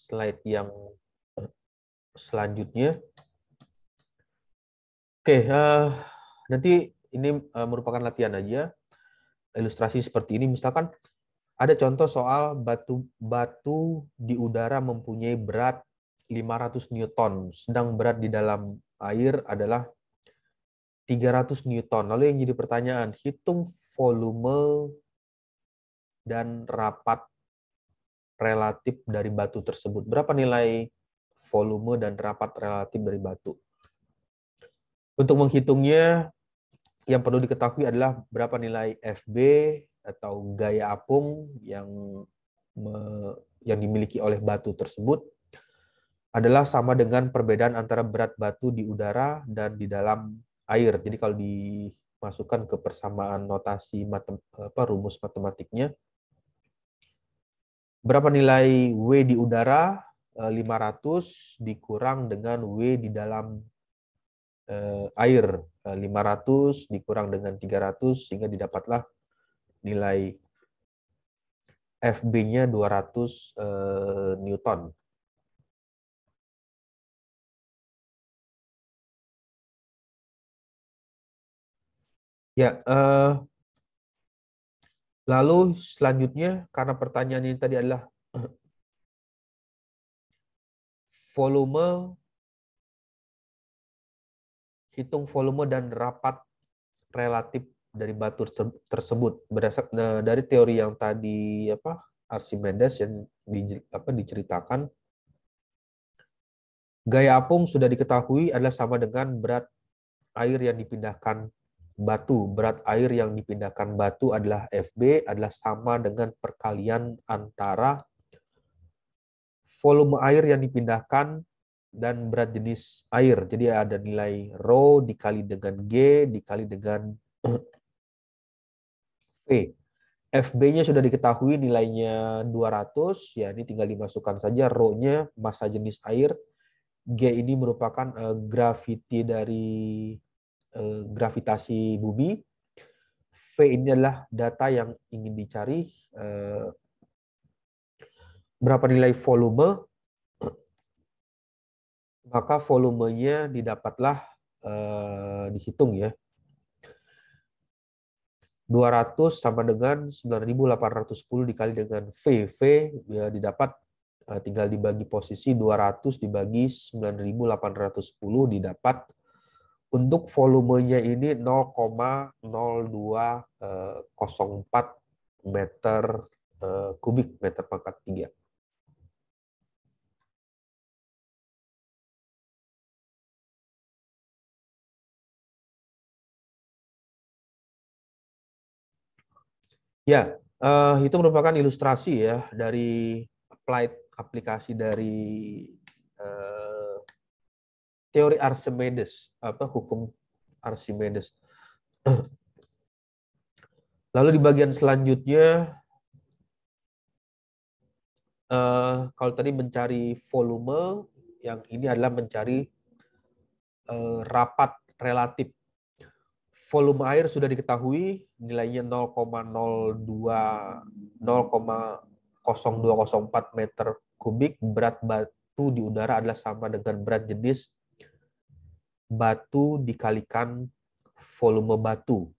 slide yang selanjutnya. Oke, nanti ini merupakan latihan aja. Ilustrasi seperti ini, misalkan ada contoh soal batu di udara mempunyai berat 500 Newton, sedang berat di dalam air adalah 300 Newton. Lalu yang jadi pertanyaan, hitung volume dan rapat relatif dari batu tersebut. Berapa nilai volume dan rapat relatif dari batu? Untuk menghitungnya, yang perlu diketahui adalah berapa nilai FB atau gaya apung yang dimiliki oleh batu tersebut adalah sama dengan perbedaan antara berat batu di udara dan di dalam air. Jadi kalau dimasukkan ke persamaan notasi rumus matematiknya, berapa nilai W di udara? 500 dikurang dengan W di dalam air. 500 dikurang dengan 300 sehingga didapatlah nilai FB-nya 200 Newton. Ya, lalu selanjutnya, karena pertanyaan ini tadi adalah volume, hitung volume dan rapat relatif dari batu tersebut berdasarkan dari teori yang tadi Archimedes yang diceritakan. Gaya apung sudah diketahui adalah sama dengan berat air yang dipindahkan batu. Berat air yang dipindahkan batu adalah FB, adalah sama dengan perkalian antara volume air yang dipindahkan dan berat jenis air. Jadi ada nilai rho dikali dengan G dikali dengan V. FB-nya sudah diketahui nilainya 200, ya ini tinggal dimasukkan saja rho-nya, massa jenis air. G ini merupakan gravity dari gravitasi bumi. V ini adalah data yang ingin dicari, berapa nilai volume, maka volumenya didapatlah dihitung ya. 200 sama dengan 9.810 dikali dengan V. V ya didapat tinggal dibagi posisi 200 dibagi 9.810 didapat untuk volumenya ini 0,0204 meter kubik meter pangkat 3. Ya, itu merupakan ilustrasi ya dari aplikasi dari teori Archimedes, hukum Archimedes. Lalu di bagian selanjutnya, kalau tadi mencari volume, yang ini adalah mencari rapat relatif. Volume air sudah diketahui nilainya 0,0204 meter kubik. Berat batu di udara adalah sama dengan berat jenis batu dikalikan volume batu.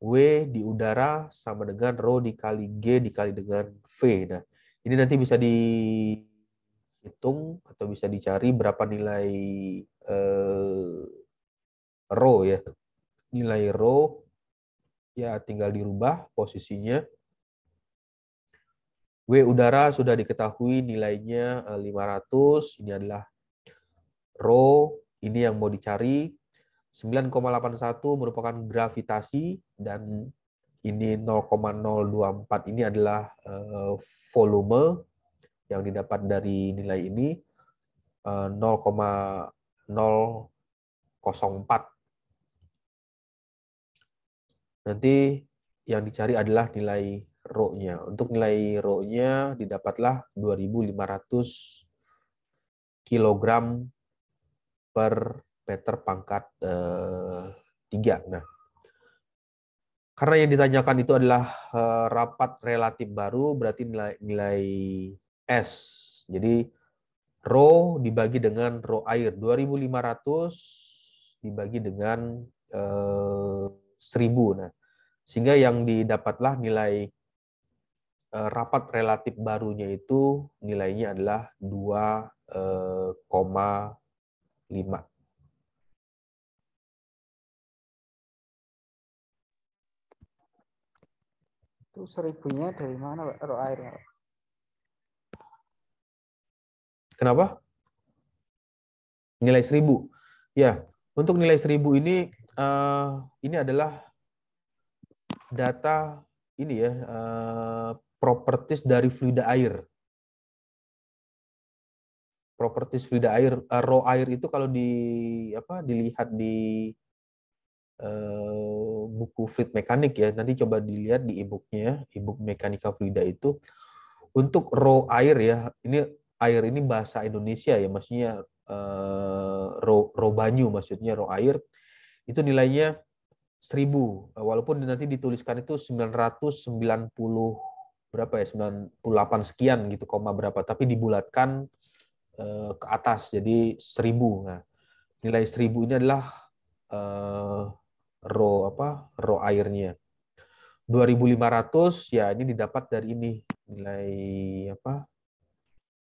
W di udara sama dengan rho dikali G dikali dengan V. Nah, ini nanti bisa dihitung atau bisa dicari berapa nilai rho ya. Nilai rho ya tinggal dirubah posisinya. W udara sudah diketahui nilainya 500, ini adalah rho, ini yang mau dicari. 9,81 merupakan gravitasi dan ini 0,024 ini adalah volume yang didapat dari nilai ini 0,004. Nanti yang dicari adalah nilai rho-nya. Untuk nilai rho-nya didapatlah 2.500 kilogram per meter pangkat 3. Nah, karena yang ditanyakan itu adalah rapat relatif baru, berarti nilai S. Jadi Rho dibagi dengan rho air. 2.500 dibagi dengan 1.000. Nah, sehingga yang didapatlah nilai rapat relatif barunya itu nilainya adalah 2,5. Itu 1.000-nya dari mana, Pak? Roh airnya, Pak? Kenapa? Nilai 1.000. Ya, untuk nilai 1.000 ini adalah data ini ya, properties dari fluida air. Properties fluida air, raw air itu kalau dilihat di buku fluid mekanik ya, nanti coba dilihat di e-booknya, e-book mekanika fluida itu untuk raw air ya, ini air ini bahasa Indonesia ya, maksudnya raw banyu, maksudnya raw air itu nilainya 1.000, walaupun nanti dituliskan itu 990 berapa ya, 98 sekian gitu, koma berapa, tapi dibulatkan ke atas jadi 1.000. Nah, nilai 1.000 ini adalah raw airnya. 2.500 ya ini didapat dari ini nilai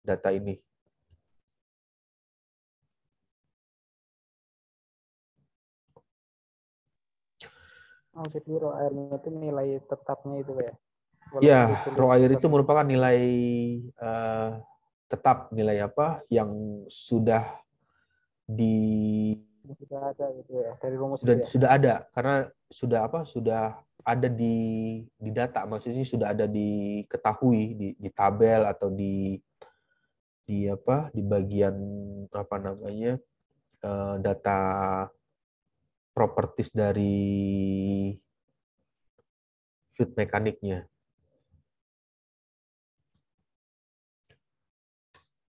data ini. Oh, jadi roh airnya itu nilai tetapnya itu, Pak, ya? Ya, Walaupun ditulis raw air itu satu. merupakan nilai tetap, nilai yang sudah di Sudah ada gitu ya, dari rumus itu ya. sudah ada, karena sudah ada di data, maksudnya sudah ada diketahui di tabel atau di bagian data properties dari fluid mekaniknya.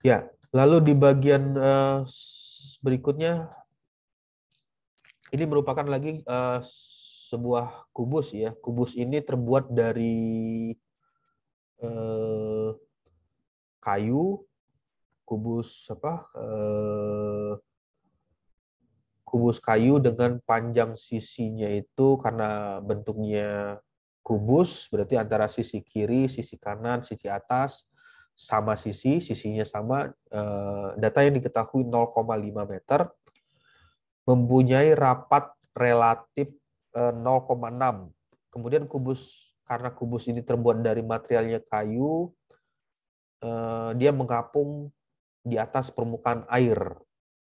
Ya, lalu di bagian berikutnya ini merupakan lagi sebuah kubus ya. Kubus ini terbuat dari kayu, kubus kubus kayu dengan panjang sisinya itu karena bentuknya kubus, berarti antara sisi kiri, sisi kanan, sisi atas sama sisinya sama. Data yang diketahui 0,5 meter, mempunyai rapat relatif 0,6. Kemudian karena kubus ini terbuat dari materialnya kayu, dia mengapung di atas permukaan air.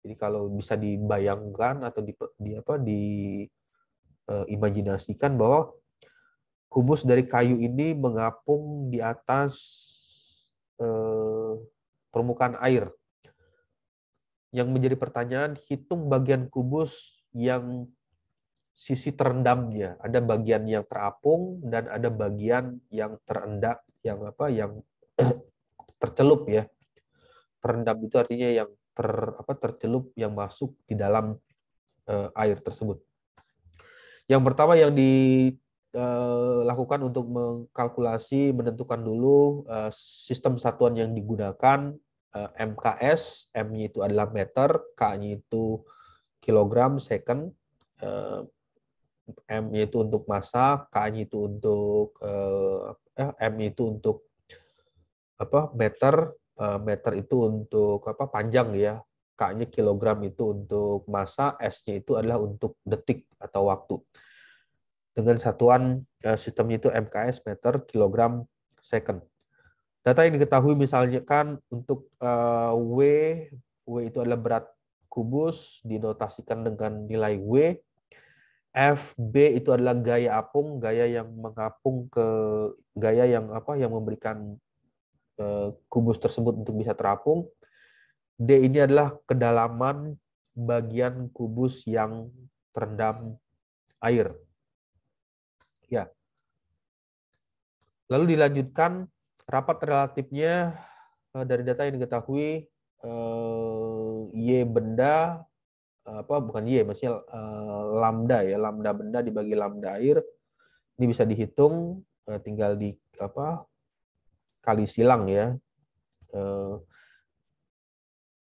Jadi kalau bisa dibayangkan atau imajinasikan bahwa kubus dari kayu ini mengapung di atas permukaan air. Yang menjadi pertanyaan, hitung bagian kubus yang sisi terendamnya. Ada bagian yang terapung dan ada bagian yang terendam, yang tercelup ya. Terendam itu artinya yang tercelup, yang masuk di dalam air tersebut. Yang pertama yang dilakukan untuk mengkalkulasi, menentukan dulu sistem satuan yang digunakan, MKS, M-nya itu adalah meter, K-nya itu kilogram, second, M-nya itu untuk massa, K-nya itu untuk M-nya itu untuk meter, meter itu untuk panjang ya, K-nya kilogram itu untuk massa, S-nya itu adalah untuk detik atau waktu. Dengan satuan sistemnya itu MKS, meter, kilogram, second. Data yang diketahui misalnya kan untuk W itu adalah berat kubus, dinotasikan dengan nilai W. FB itu adalah gaya apung, gaya yang mengapung ke gaya yang memberikan kubus tersebut untuk bisa terapung. D ini adalah kedalaman bagian kubus yang terendam air. Ya. Lalu dilanjutkan rapat relatifnya dari data yang diketahui, Y benda bukan Y, maksudnya lambda ya, lambda benda dibagi lambda air. Ini bisa dihitung, tinggal kali silang ya.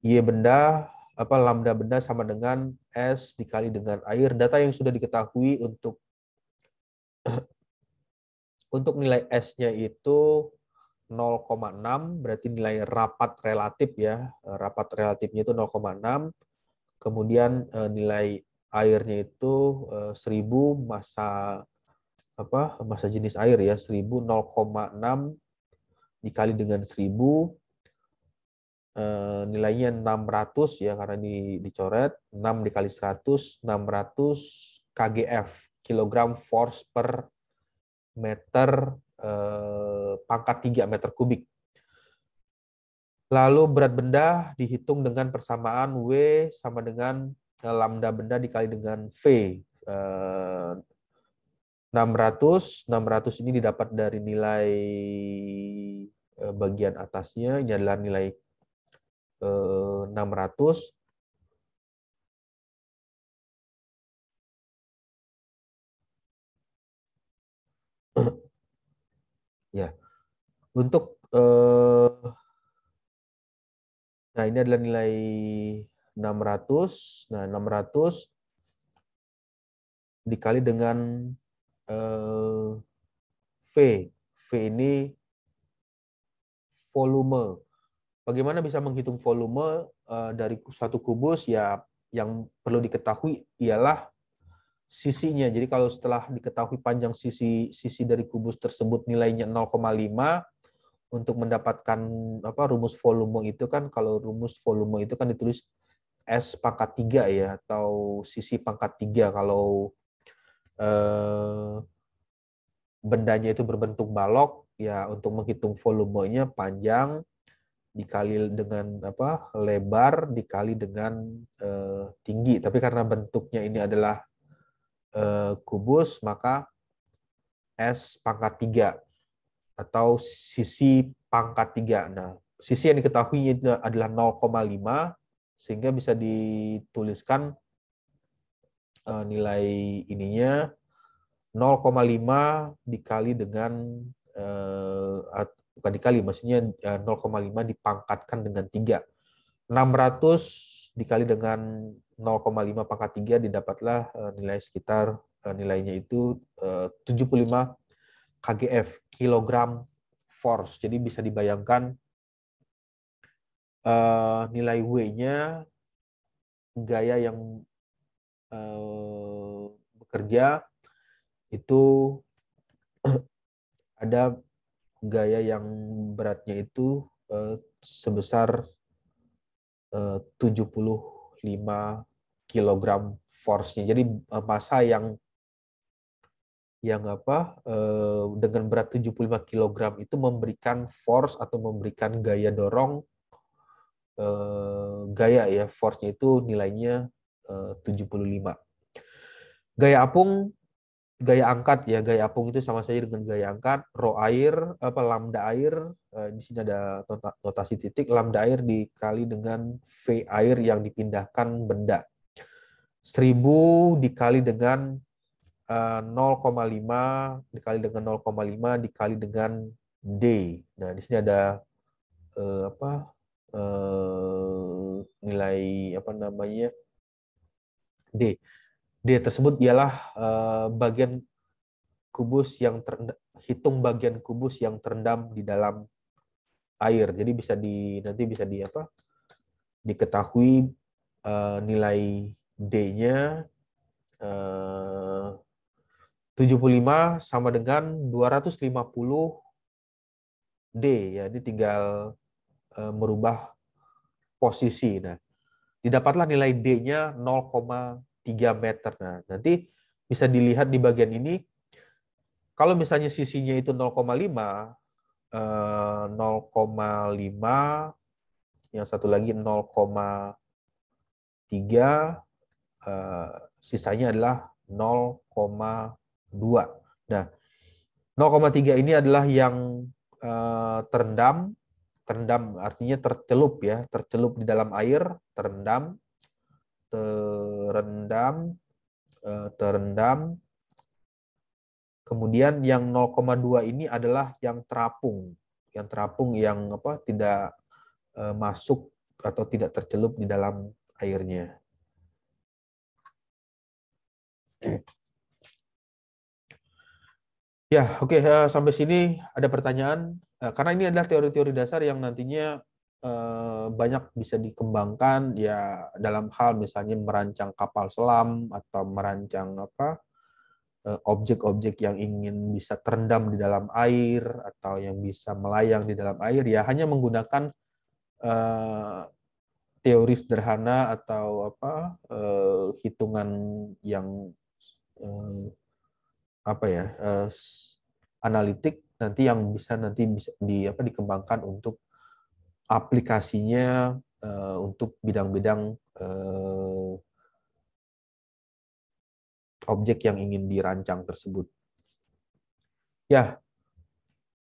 Y benda, lambda benda sama dengan S dikali dengan air. Data yang sudah diketahui untuk nilai S-nya itu 0,6, berarti nilai rapat relatif ya. Rapat relatifnya itu 0,6. Kemudian nilai airnya itu 1000, massa jenis air ya, 1000, 0,6 dikali dengan 1000, nilainya 600 ya, karena dicoret 6 dikali 100, 600 kgf, kilogram force per meter pangkat 3 meter kubik. Lalu berat benda dihitung dengan persamaan W sama dengan lambda benda dikali dengan V. 600 ini didapat dari nilai bagian atasnya, ini adalah nilai 600. Ya, untuk nah ini adalah nilai 600. Nah, 600 dikali dengan V. V ini volume. Bagaimana bisa menghitung volume dari satu kubus? Ya, yang perlu diketahui ialah sisinya. Jadi kalau setelah diketahui panjang sisi dari kubus tersebut nilainya 0,5, untuk mendapatkan rumus volume itu kan, kalau rumus volume itu kan ditulis S pangkat 3 ya, atau sisi pangkat 3 kalau bendanya itu berbentuk balok ya. Untuk menghitung volumenya, panjang dikali dengan lebar dikali dengan tinggi. Tapi karena bentuknya ini adalah kubus, maka S pangkat 3 atau sisi pangkat 3. Nah, sisi yang diketahui adalah 0,5, sehingga bisa dituliskan nilai ininya 0,5 dikali dengan bukan dikali, maksudnya 0,5 dipangkatkan dengan 3. 600 dikali dengan 0,5 pangkat 3 didapatlah nilai sekitar nilainya itu 75 kgf, kilogram force. Jadi bisa dibayangkan nilai W-nya, gaya yang bekerja itu ada gaya yang beratnya itu sebesar 75 kilogram force-nya. Jadi massa yang dengan berat 75 kilogram itu memberikan force atau memberikan gaya dorong, gaya ya, force-nya itu nilainya 75. Gaya apung, gaya angkat ya, gaya apung itu sama saja dengan gaya angkat. Rho air, lambda air, di sini ada notasi titik, lambda air dikali dengan V air yang dipindahkan benda. 1000 dikali dengan 0,5 dikali dengan 0,5 dikali dengan D. Nah, di sini ada nilai D. D tersebut ialah bagian kubus yang hitung bagian kubus yang terendam di dalam air. Jadi nanti bisa diketahui nilai D-nya 75 sama dengan 250 D ya. Ini tinggal merubah posisi. Nah, didapatlah nilai D-nya 0,3 meter. Nah, nanti bisa dilihat di bagian ini, kalau misalnya sisinya itu 0,5, 0,5, yang satu lagi 0,3, sisanya adalah 0,2. Nah, 0,3 ini adalah yang terendam artinya tercelup ya, tercelup di dalam air, terendam, Kemudian yang 0,2 ini adalah yang terapung, yang tidak masuk atau tidak tercelup di dalam airnya. Ya, oke. Sampai sini ada pertanyaan. Karena ini adalah teori-teori dasar yang nantinya banyak bisa dikembangkan ya dalam hal misalnya merancang kapal selam atau merancang objek-objek yang ingin bisa terendam di dalam air atau yang bisa melayang di dalam air ya hanya menggunakan teori sederhana atau hitungan yang eh, analitik nanti yang bisa dikembangkan untuk aplikasinya untuk bidang-bidang objek yang ingin dirancang tersebut. Ya,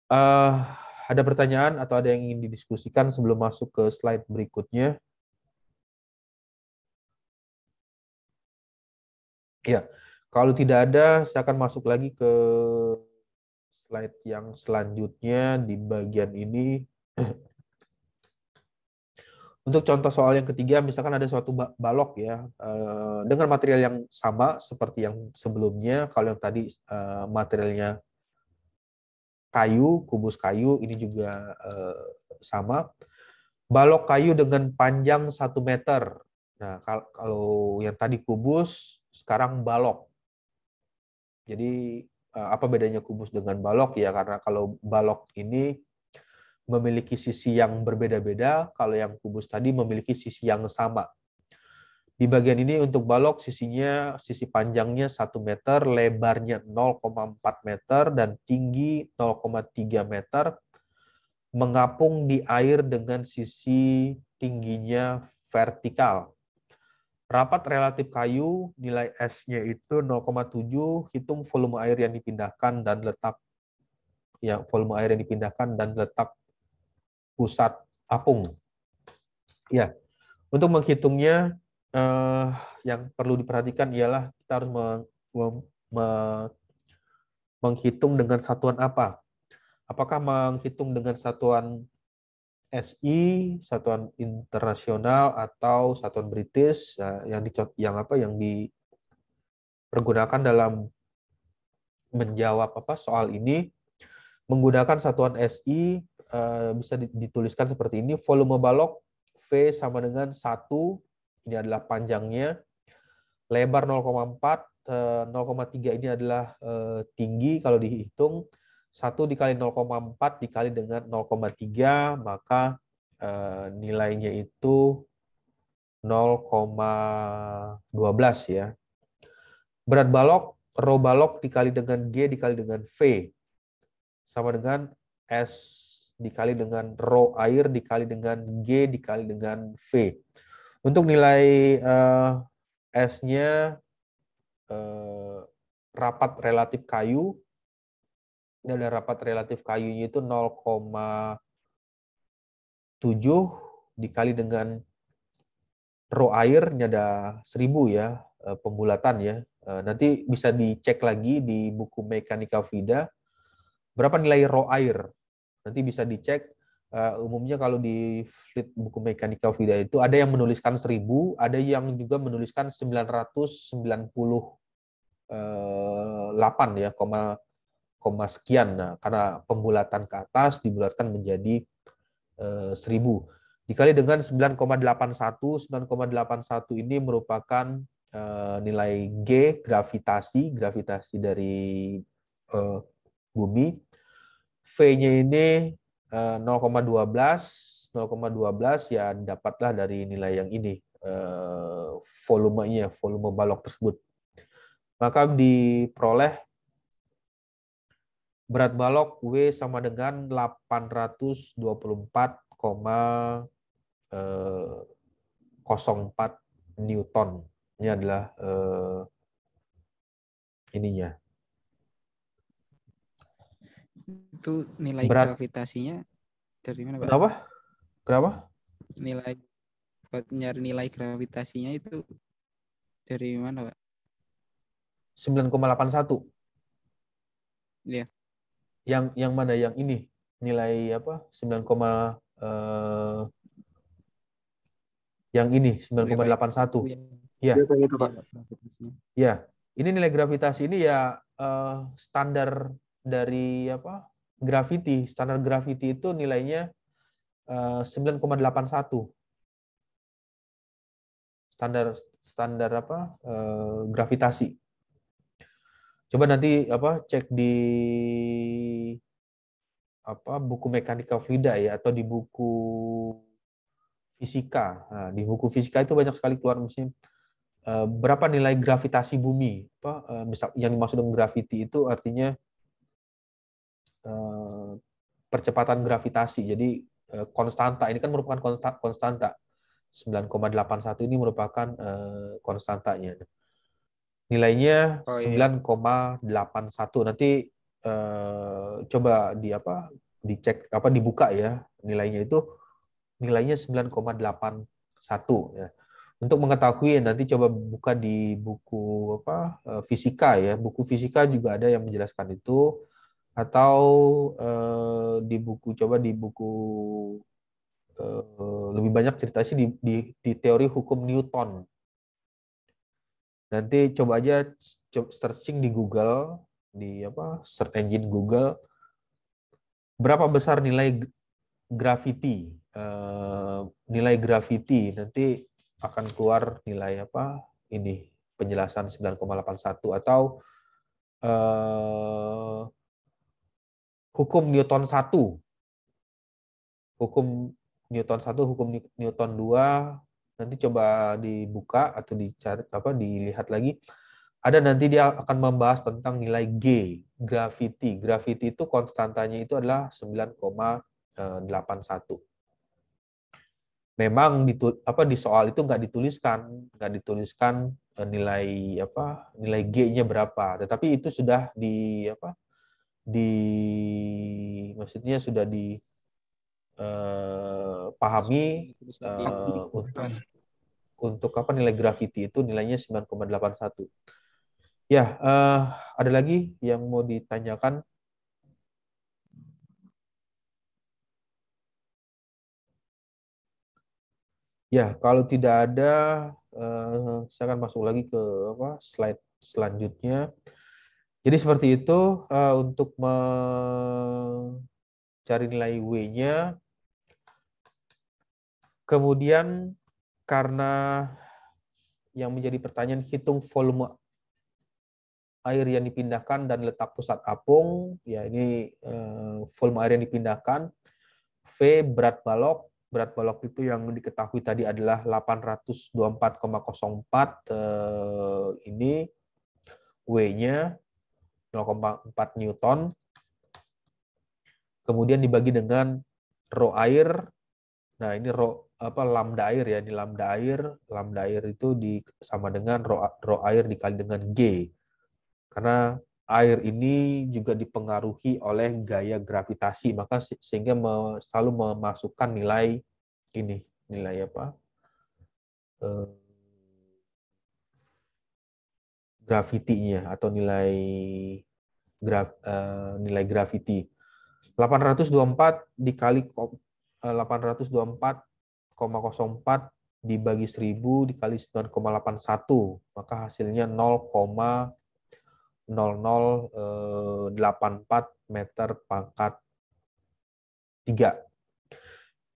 ada pertanyaan atau ada yang ingin didiskusikan sebelum masuk ke slide berikutnya? Ya, kalau tidak ada, saya akan masuk lagi ke slide yang selanjutnya di bagian ini. Untuk contoh soal yang ketiga, misalkan ada suatu balok ya, dengan material yang sama seperti yang sebelumnya. Kalau yang tadi materialnya kayu, kubus kayu, ini juga sama. Balok kayu dengan panjang 1 meter. Nah, kalau yang tadi kubus, sekarang balok. Jadi apa bedanya kubus dengan balok ya? Karena kalau balok ini memiliki sisi yang berbeda-beda, kalau yang kubus tadi memiliki sisi yang sama. Di bagian ini untuk balok sisi panjangnya 1 meter, lebarnya 0,4 meter, dan tinggi 0,3 meter, mengapung di air dengan sisi tingginya vertikal. Rapat relatif kayu, nilai S-nya itu 0,7, hitung volume air yang dipindahkan dan letak pusat apung. Ya, untuk menghitungnya yang perlu diperhatikan ialah kita harus menghitung dengan satuan apa? Apakah menghitung dengan satuan SI, satuan internasional atau satuan British yang dipergunakan dalam menjawab soal ini menggunakan satuan SI bisa dituliskan seperti ini, volume balok V sama dengan 1, ini adalah panjangnya, lebar 0,4, 0,3 ini adalah tinggi kalau dihitung, 1 dikali 0,4 dikali dengan 0,3, maka nilainya itu 0,12 ya. Berat balok, rho balok dikali dengan G dikali dengan V, sama dengan S dikali dengan rho air dikali dengan G dikali dengan V. Untuk nilai S-nya rapat relatif kayu, ini ada rapat relatif kayunya itu 0,7 dikali dengan rho air, ini ada 1000 ya, pembulatan ya. Nanti bisa dicek lagi di buku Mekanika Vida, berapa nilai rho air. Nanti bisa dicek, umumnya kalau di buku Mekanika Vida itu ada yang menuliskan 1000, ada yang juga menuliskan 998 ya, koma sekian. Nah, karena pembulatan ke atas dibulatkan menjadi 1000. Dikali dengan 9,81, 9,81 ini merupakan nilai G, gravitasi dari bumi. V-nya ini 0,12, 0,12 ya dapatlah dari nilai yang ini, volumenya, volume balok tersebut. Maka diperoleh berat balok W sama dengan 824,04 Newton. Ini adalah ininya. Itu nilai Berat. gravitasinya dari mana, Pak? Kenapa? Nilai buat nyari nilai gravitasinya itu dari mana, Pak? 9,81. Iya. Yang mana? Yang ini. Nilai apa? Yang ini Oh, ya, Pak. 9,81. Iya, Ya, Iya, kayak gitu, iya, Pak. Pak, gravitasinya. ya. Ini nilai gravitasi ini ya standar dari apa? Gravity. Standar gravity itu nilainya 9,81. Standar standar apa? Gravitasi. Coba nanti apa cek di apa buku mekanika fluida ya atau di buku fisika. Nah, di buku fisika itu banyak sekali keluar mesin berapa nilai gravitasi bumi. Apa misal yang dimaksud dengan gravity itu artinya percepatan gravitasi. Jadi konstanta ini kan merupakan konstanta. 9,81 ini merupakan konstantanya. Nilainya Oh iya. 9,81. Nanti coba di apa dicek apa dibuka ya nilainya itu nilainya 9,81 ya. Untuk mengetahui nanti coba buka di buku apa fisika ya. Buku fisika juga ada yang menjelaskan itu atau di buku coba di buku lebih banyak ceritanya sih di teori hukum Newton. Nanti coba aja searching di Google, di apa search engine Google, berapa besar nilai gravity, nilai gravity nanti akan keluar nilai apa ini penjelasan 9,81 atau hukum Newton 1, hukum Newton 1, hukum Newton 2 nanti coba dibuka atau dicari apa dilihat lagi. Ada nanti dia akan membahas tentang nilai G, gravity. Gravity itu konstantanya itu adalah 9,81. Memang di soal itu nggak dituliskan nilai apa nilai G-nya berapa, tetapi itu sudah di apa di maksudnya sudah dipahami untuk apa nilai gravity itu nilainya 9,81. Ya, ada lagi yang mau ditanyakan? Ya, kalau tidak ada, saya akan masuk lagi ke apa slide selanjutnya. Jadi seperti itu untuk mencari nilai W-nya. Kemudian karena yang menjadi pertanyaan hitung volume air yang dipindahkan dan letak pusat apung, ya ini volume air yang dipindahkan, V berat balok itu yang diketahui tadi adalah 824,04, ini W-nya 0,4 Newton, kemudian dibagi dengan rho air, nah ini rho apa lambda air ya, ini lambda air itu sama dengan rho air dikali dengan G. Karena air ini juga dipengaruhi oleh gaya gravitasi, maka sehingga selalu memasukkan nilai ini, nilai apa? Gravity-nya atau nilai nilai gravity. 824 dikali 824,04 dibagi 1000 dikali 9,81, maka hasilnya 0,0084 meter pangkat 3.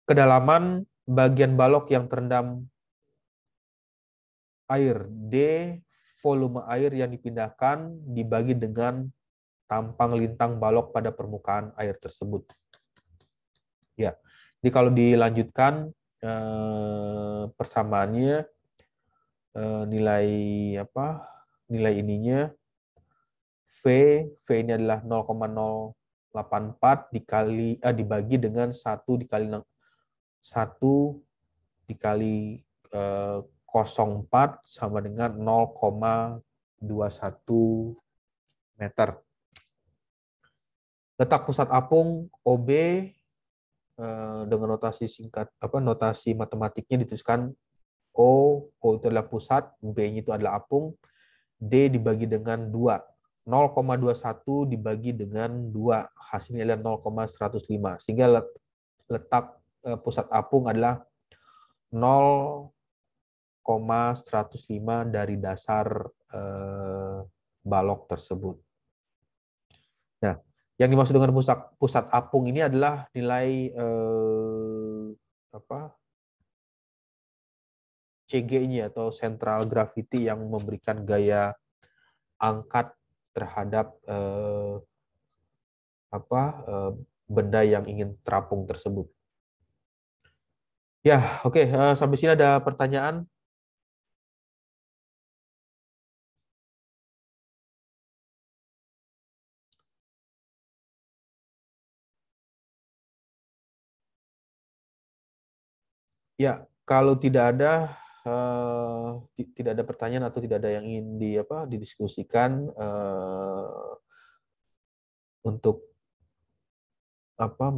Kedalaman bagian balok yang terendam air D, volume air yang dipindahkan dibagi dengan tampang lintang balok pada permukaan air tersebut. Ya, jadi kalau dilanjutkan persamaannya nilai apa? Nilai ininya V ini adalah 0,084 dibagi dengan 1 dikali 0,4 sama dengan 0,21 meter. Letak pusat apung OB dengan notasi singkat notasi matematiknya dituliskan O itu adalah pusat, B-nya itu adalah apung, D dibagi dengan 2. 0,21 dibagi dengan 2, hasilnya adalah 0,105. Sehingga letak pusat apung adalah 0,105 dari dasar balok tersebut. Nah, yang dimaksud dengan pusat apung ini adalah nilai CG-nya atau central gravity yang memberikan gaya angkat terhadap benda yang ingin terapung tersebut. Ya, oke. Sampai sini ada pertanyaan? Ya, kalau tidak ada pertanyaan atau tidak ada yang ingin didiskusikan untuk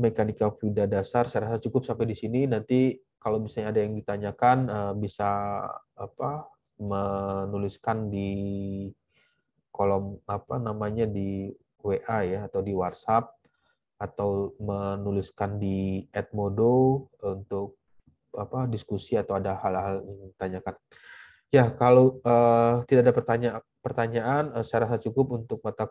mekanika fluida dasar, saya rasa cukup sampai di sini. Nanti kalau misalnya ada yang ditanyakan bisa menuliskan di kolom di WA ya atau di WhatsApp, atau menuliskan di @modo untuk diskusi atau ada hal-hal yang ditanyakan. Ya, kalau tidak ada pertanyaan, saya rasa cukup untuk mata